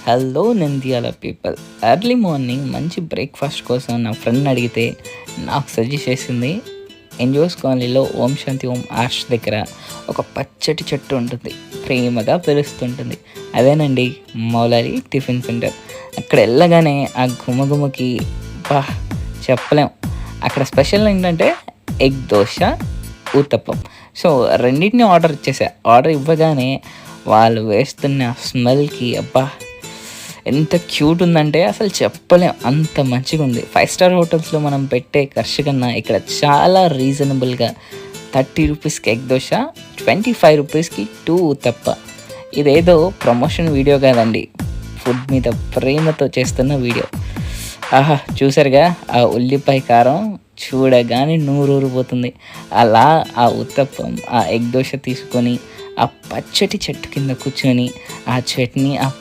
Hello Nandyal people. Early morning మంచి breakfast కోసం నా ఫ్రెండ్ అడిగితే నాకు సజెస్ట్ చేసింది ఎన్జిఓస్ కాలనీలో ఓం శాంతి ఓం ఆర్చ్ దగ్గర ఒక పచ్చటి చెట్టు ఉంటుంది, ప్రేమగా పిలుస్తుంటుంది. అదేనండి మౌలాలి టిఫిన్ సెంటర్. అక్కడ వెళ్ళగానే ఆ గుమగుమకి బా చెప్పలేం. అక్కడ స్పెషల్ ఏంటంటే ఎగ్ దోశ, ఊతప్పం. సో రెండింటిని ఆర్డర్ ఇచ్చేసా. ఆర్డర్ ఇవ్వగానే వాళ్ళు వేస్తున్న స్మెల్కి అబ్బా ఎంత క్యూట్ ఉందంటే అసలు చెప్పలేం, అంత మంచిగా ఉంది. 5 స్టార్ హోటల్స్లో మనం పెట్టే ఖర్చు కన్నా ఇక్కడ చాలా రీజనబుల్గా 30 రూపీస్కి ఎగ్ దోశ, 25 రూపీస్కి 2 తప్ప. ఇదేదో ప్రమోషన్ వీడియో కాదండి, ఫుడ్ మీద ప్రేమతో చేస్తున్న వీడియో. ఆహా, చూసారుగా ఆ ఉల్లిపాయ కారం చూడగానే నూరూరిపోతుంది. అలా ఆ ఉత్తప్పం, ఆ ఎగ్ దోశ తీసుకొని ఆ పచ్చటి చెట్టు కింద కూర్చొని ఆ చట్నీ, ఆ